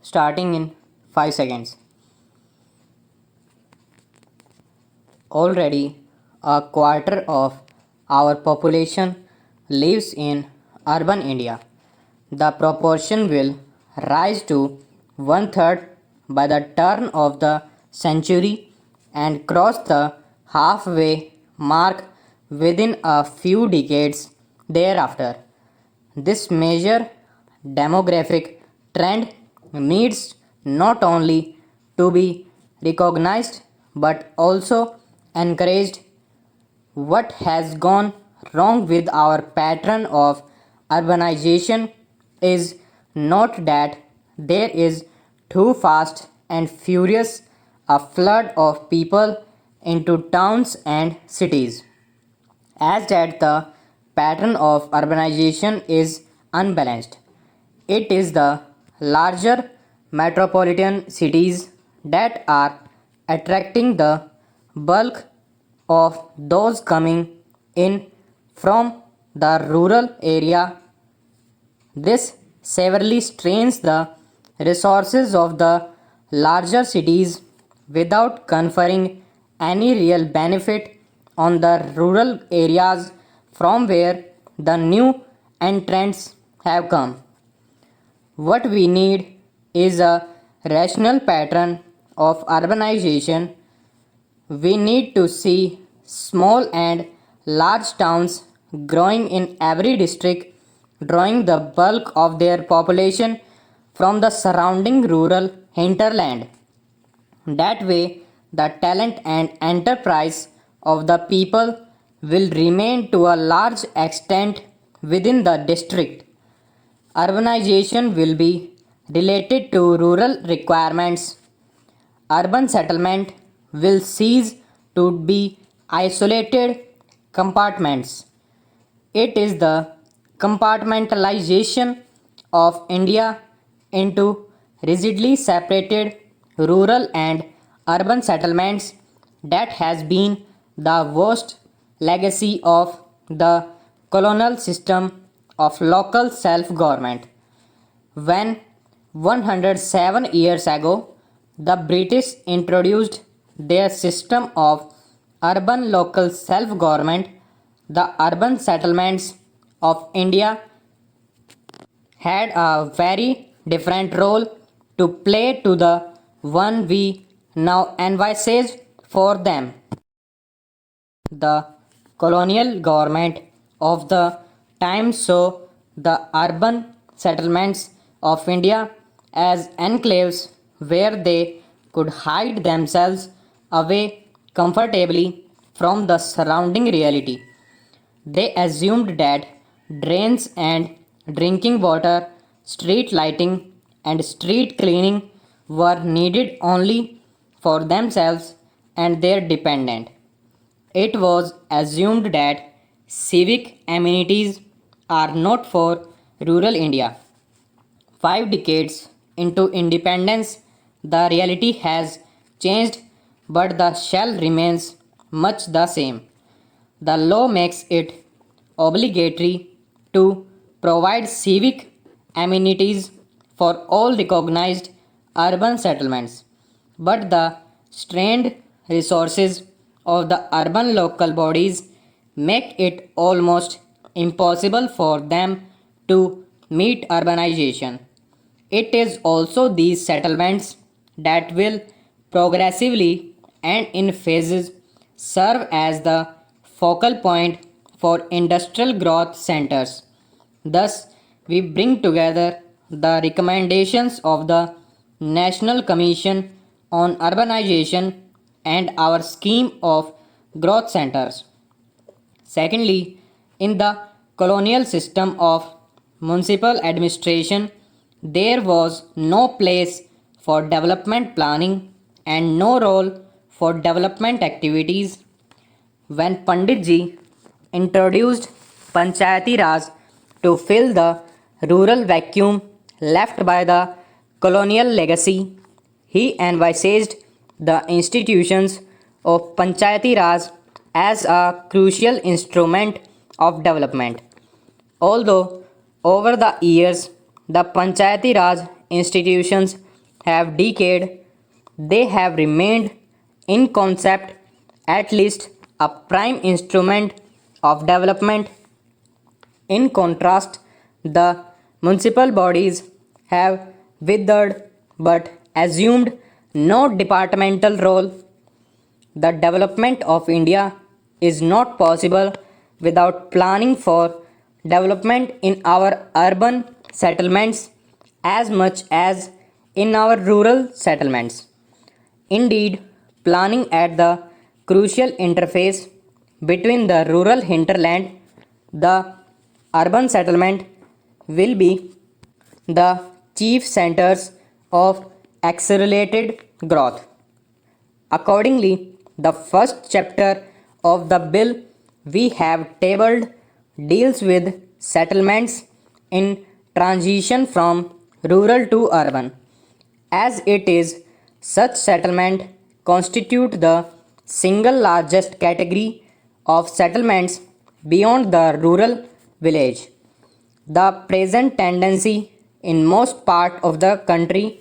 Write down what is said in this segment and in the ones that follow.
starting in 5 seconds. Already, a quarter of our population lives in urban India. The proportion will rise to one third by the turn of the century and cross the halfway mark within a few decades thereafter. This major demographic trend needs not only to be recognized but also encouraged. What has gone wrong with our pattern of urbanization is not that there is too fast and furious a flood of people into towns and cities, as that the pattern of urbanization is unbalanced. It is the larger metropolitan cities that are attracting the bulk of those coming in from the rural area. This severely strains the resources of the larger cities without conferring any real benefit on the rural areas from where the new entrants have come. What we need is a rational pattern of urbanization. We need to see small and large towns growing in every district, drawing the bulk of their population from the surrounding rural hinterland. That way, the talent and enterprise of the people will remain to a large extent within the district. Urbanization will be related to rural requirements. Urban settlement will cease to be isolated compartments. It is the compartmentalization of India into rigidly separated rural and urban settlements that has been the worst legacy of the colonial system of local self government. When 107 years ago the British introduced their system of urban local self government, the urban settlements of India had a very different role to play to the one we now envisage for them. The colonial government of the time saw the urban settlements of India as enclaves where they could hide themselves away comfortably from the surrounding reality. They assumed that drains and drinking water, street lighting, and street cleaning were needed only for themselves and their dependent. It was assumed that civic amenities are not for rural India. 5 decades into independence, the reality has changed, but the shell remains much the same. The law makes it obligatory to provide civic amenities for all recognized urban settlements, but the strained resources of the urban local bodies make it almost impossible for them to meet urbanization. It is also these settlements that will progressively and in phases serve as the focal point for industrial growth centers. Thus, we bring together the recommendations of the National Commission on Urbanization and our scheme of growth centers. Secondly, in the colonial system of municipal administration, there was no place for development planning and no role for development activities. When Pandit ji introduced Panchayati Raj to fill the rural vacuum left by the colonial legacy, he envisaged the institutions of Panchayati Raj as a crucial instrument of development. Although over the years the Panchayati Raj institutions have decayed, they have remained in concept at least a prime instrument of development. In contrast, the municipal bodies have withered but assumed no departmental role. The development of India is not possible without planning for development in our urban settlements as much as in our rural settlements. Indeed, planning at the crucial interface between the rural hinterland, the urban settlement will be the chief centers of accelerated growth. Accordingly, the first chapter of the bill we have tabled deals with settlements in transition from rural to urban. As it is, such settlement constitute the single largest category of settlements beyond the rural village. The present tendency in most part of the country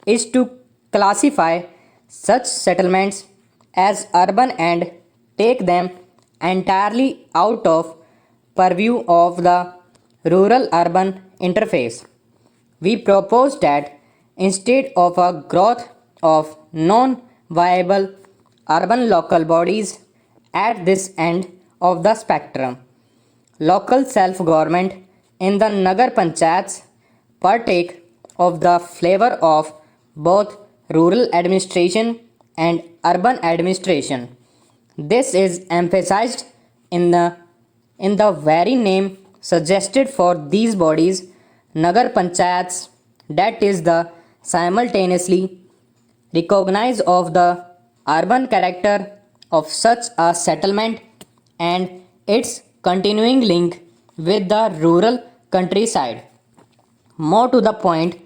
is to classify such settlements as urban and take them entirely out of purview of the rural urban interface. We propose that instead of a growth of non viable urban local bodies at this end of the spectrum, local self government in the Nagar Panchayats partake of the flavor of both rural administration and urban administration. This is emphasized in the very name suggested for these bodies, Nagar Panchayats, that is the simultaneously recognize of the urban character of such a settlement and its continuing link with the rural countryside. More to the point,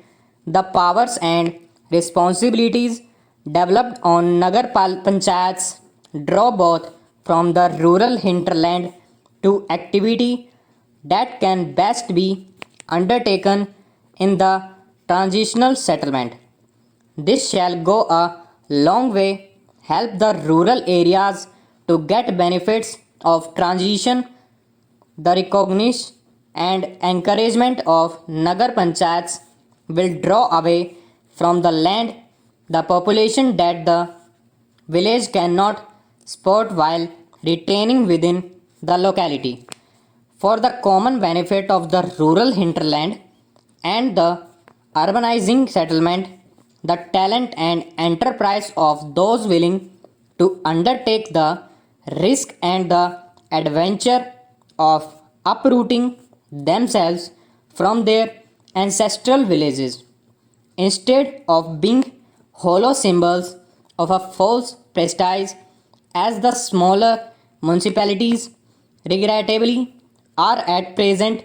the powers and responsibilities developed on Panchayats draw both from the rural hinterland to activity that can best be undertaken in the transitional settlement. This shall go a long way help the rural areas to get benefits of transition. The recognition and encouragement of Nagar Panchayats will draw away from the land the population that the village cannot support while retaining within the locality. For the common benefit of the rural hinterland and the urbanizing settlement, the talent and enterprise of those willing to undertake the risk and the adventure of uprooting themselves from their ancestral villages instead of being hollow symbols of a false prestige as the smaller municipalities regrettably are at present.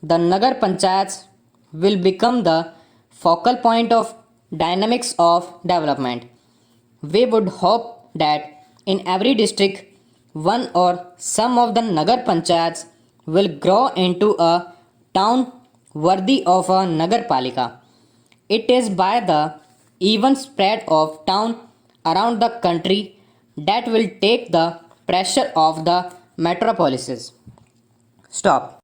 The Nagar Panchayats will become the focal point of dynamics of development. We would hope that in every district, one or some of the Nagar Panchayats will grow into a town worthy of a Nagar Palika. It is by the even spread of town around the country that will take the pressure off the metropolises. Stop.